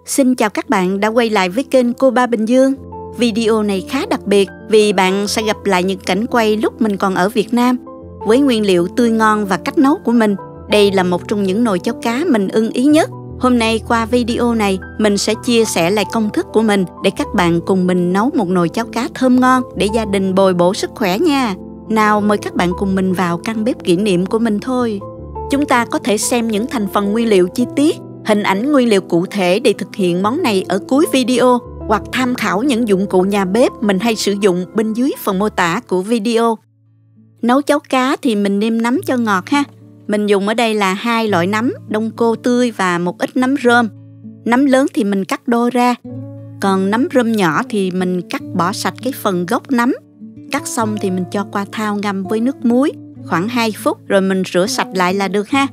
Xin chào các bạn đã quay lại với kênh Cô Ba Bình Dương. Video này khá đặc biệt vì bạn sẽ gặp lại những cảnh quay lúc mình còn ở Việt Nam. Với nguyên liệu tươi ngon và cách nấu của mình, đây là một trong những nồi cháo cá mình ưng ý nhất. Hôm nay qua video này, mình sẽ chia sẻ lại công thức của mình để các bạn cùng mình nấu một nồi cháo cá thơm ngon để gia đình bồi bổ sức khỏe nha. Nào mời các bạn cùng mình vào căn bếp kỷ niệm của mình thôi. Chúng ta có thể xem những thành phần nguyên liệu chi tiết, hình ảnh nguyên liệu cụ thể để thực hiện món này ở cuối video, hoặc tham khảo những dụng cụ nhà bếp mình hay sử dụng bên dưới phần mô tả của video. Nấu cháo cá thì mình nêm nấm cho ngọt ha. Mình dùng ở đây là 2 loại nấm, đông cô tươi và một ít nấm rơm. Nấm lớn thì mình cắt đôi ra, còn nấm rơm nhỏ thì mình cắt bỏ sạch cái phần gốc nấm. Cắt xong thì mình cho qua thau ngâm với nước muối khoảng 2 phút rồi mình rửa sạch lại là được ha.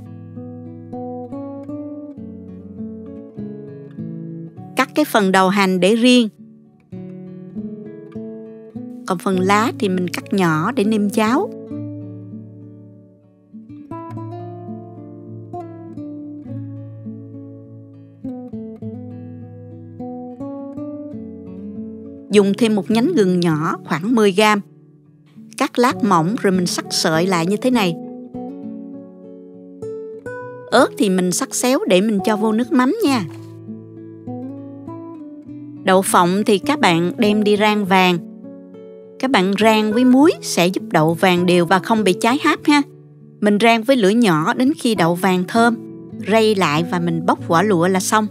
Cắt cái phần đầu hành để riêng. Còn phần lá thì mình cắt nhỏ để nêm cháo. Dùng thêm một nhánh gừng nhỏ khoảng 10g. Cắt lát mỏng rồi mình xắt sợi lại như thế này. Ớt thì mình xắt xéo để mình cho vô nước mắm nha. Đậu phộng thì các bạn đem đi rang vàng. Các bạn rang với muối sẽ giúp đậu vàng đều và không bị cháy háp ha. Mình rang với lửa nhỏ đến khi đậu vàng thơm, rây lại và mình bóc vỏ lụa là xong.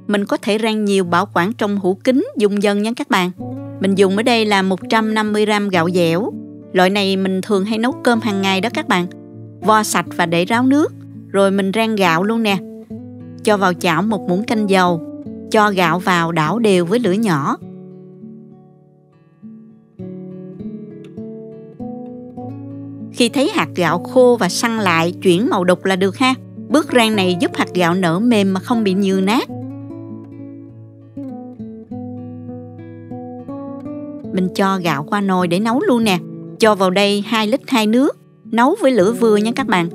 Mình có thể rang nhiều bảo quản trong hũ kính dùng dần nha các bạn. Mình dùng ở đây là 150g gạo dẻo. Loại này mình thường hay nấu cơm hàng ngày đó các bạn. Vo sạch và để ráo nước. Rồi mình rang gạo luôn nè. Cho vào chảo một muỗng canh dầu. Cho gạo vào đảo đều với lửa nhỏ. Khi thấy hạt gạo khô và săn lại chuyển màu đục là được ha. Bước rang này giúp hạt gạo nở mềm mà không bị nhừ nát. Mình cho gạo qua nồi để nấu luôn nè. Cho vào đây 2 lít 2 nước. Nấu với lửa vừa nha các bạn.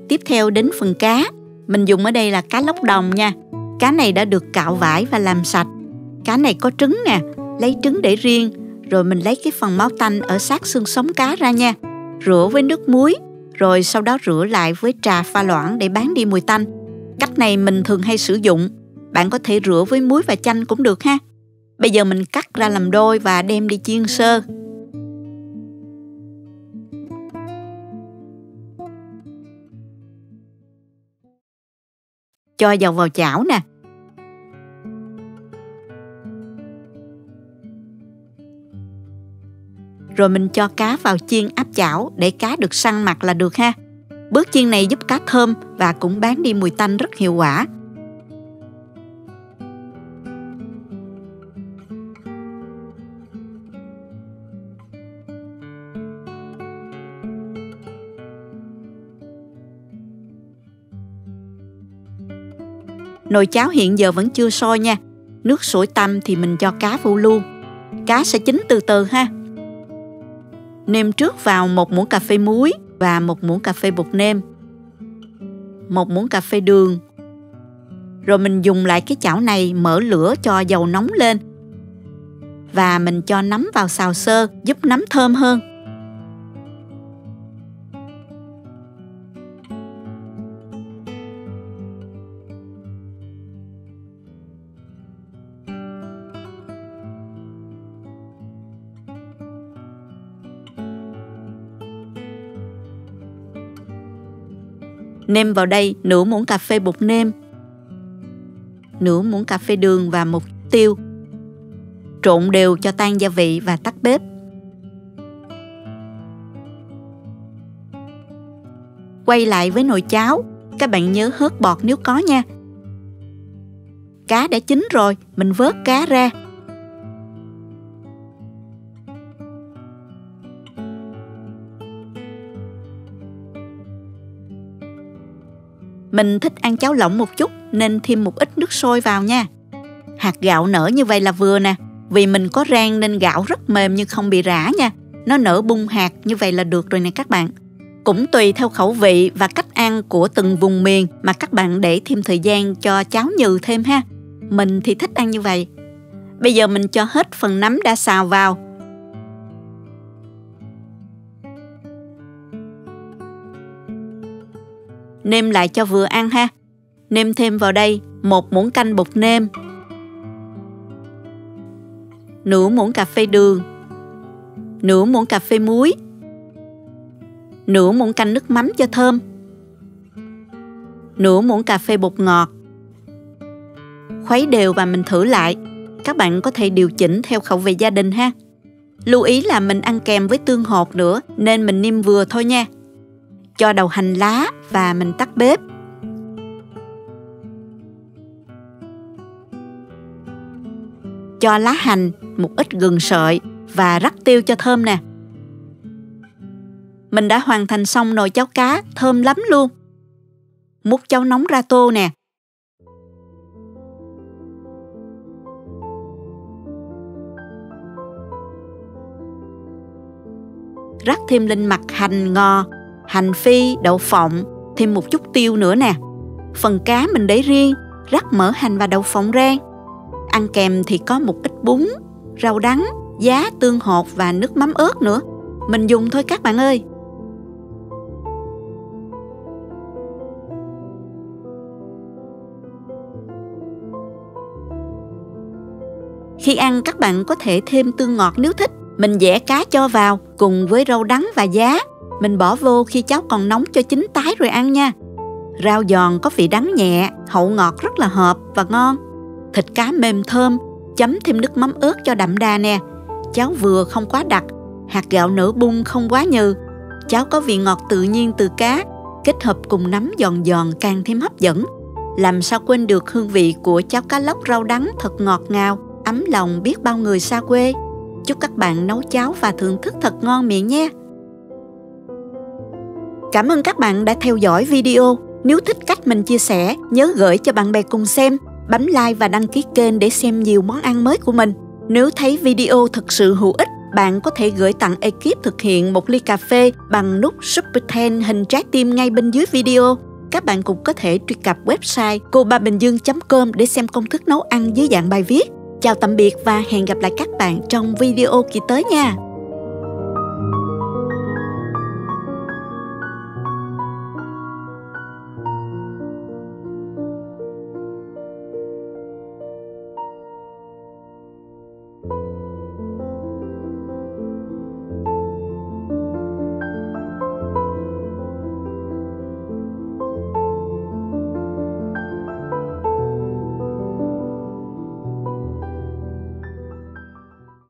Tiếp theo đến phần cá. Mình dùng ở đây là cá lóc đồng nha. Cá này đã được cạo vải và làm sạch. Cá này có trứng nè. Lấy trứng để riêng. Rồi mình lấy cái phần máu tanh ở sát xương sống cá ra nha. Rửa với nước muối. Rồi sau đó rửa lại với trà pha loãng để bán đi mùi tanh. Cách này mình thường hay sử dụng. Bạn có thể rửa với muối và chanh cũng được ha. Bây giờ mình cắt ra làm đôi và đem đi chiên sơ. Cho dầu vào chảo nè. Rồi mình cho cá vào chiên áp chảo để cá được săn mặt là được ha. Bước chiên này giúp cá thơm và cũng bán đi mùi tanh rất hiệu quả. Nồi cháo hiện giờ vẫn chưa sôi nha. Nước sôi tăm thì mình cho cá vô luôn. Cá sẽ chín từ từ ha. Nêm trước vào 1 muỗng cà phê muối và 1 muỗng cà phê bột nêm, 1 muỗng cà phê đường. Rồi mình dùng lại cái chảo này mở lửa cho dầu nóng lên. Và mình cho nấm vào xào sơ giúp nấm thơm hơn. Nêm vào đây nửa muỗng cà phê bột nêm, nửa muỗng cà phê đường và 1 tiêu. Trộn đều cho tan gia vị và tắt bếp. Quay lại với nồi cháo. Các bạn nhớ hớt bọt nếu có nha. Cá đã chín rồi, mình vớt cá ra. Mình thích ăn cháo lỏng một chút nên thêm một ít nước sôi vào nha. Hạt gạo nở như vậy là vừa nè. Vì mình có rang nên gạo rất mềm nhưng không bị rã nha. Nó nở bung hạt như vậy là được rồi nè các bạn. Cũng tùy theo khẩu vị và cách ăn của từng vùng miền mà các bạn để thêm thời gian cho cháo nhừ thêm ha. Mình thì thích ăn như vậy. Bây giờ mình cho hết phần nấm đã xào vào. Nêm lại cho vừa ăn ha. Nêm thêm vào đây 1 muỗng canh bột nêm, nửa muỗng cà phê đường, nửa muỗng cà phê muối, nửa muỗng canh nước mắm cho thơm, nửa muỗng cà phê bột ngọt. Khuấy đều và mình thử lại. Các bạn có thể điều chỉnh theo khẩu vị gia đình ha. Lưu ý là mình ăn kèm với tương hột nữa nên mình nêm vừa thôi nha. Cho đầu hành lá và mình tắt bếp. Cho lá hành, một ít gừng sợi và rắc tiêu cho thơm nè. Mình đã hoàn thành xong nồi cháo cá, thơm lắm luôn. Múc cháo nóng ra tô nè. Rắc thêm lên mặt hành ngò, hành phi, đậu phộng, thêm một chút tiêu nữa nè. Phần cá mình để riêng, rắc mỡ hành và đậu phộng rang. Ăn kèm thì có một ít bún, rau đắng, giá, tương hột và nước mắm ớt nữa. Mình dùng thôi các bạn ơi. Khi ăn các bạn có thể thêm tương ngọt nếu thích. Mình giã cá cho vào cùng với rau đắng và giá. Mình bỏ vô khi cháo còn nóng cho chín tái rồi ăn nha. Rau giòn có vị đắng nhẹ, hậu ngọt rất là hợp và ngon. Thịt cá mềm thơm, chấm thêm nước mắm ớt cho đậm đà nè. Cháo vừa không quá đặc, hạt gạo nở bung không quá nhừ. Cháo có vị ngọt tự nhiên từ cá, kết hợp cùng nấm giòn giòn càng thêm hấp dẫn. Làm sao quên được hương vị của cháo cá lóc rau đắng thật ngọt ngào, ấm lòng biết bao người xa quê. Chúc các bạn nấu cháo và thưởng thức thật ngon miệng nha. Cảm ơn các bạn đã theo dõi video. Nếu thích cách mình chia sẻ, nhớ gửi cho bạn bè cùng xem, bấm like và đăng ký kênh để xem nhiều món ăn mới của mình. Nếu thấy video thực sự hữu ích, bạn có thể gửi tặng ekip thực hiện một ly cà phê bằng nút Super Thanks hình trái tim ngay bên dưới video. Các bạn cũng có thể truy cập website cobabinhdương.com để xem công thức nấu ăn dưới dạng bài viết. Chào tạm biệt và hẹn gặp lại các bạn trong video kỳ tới nha.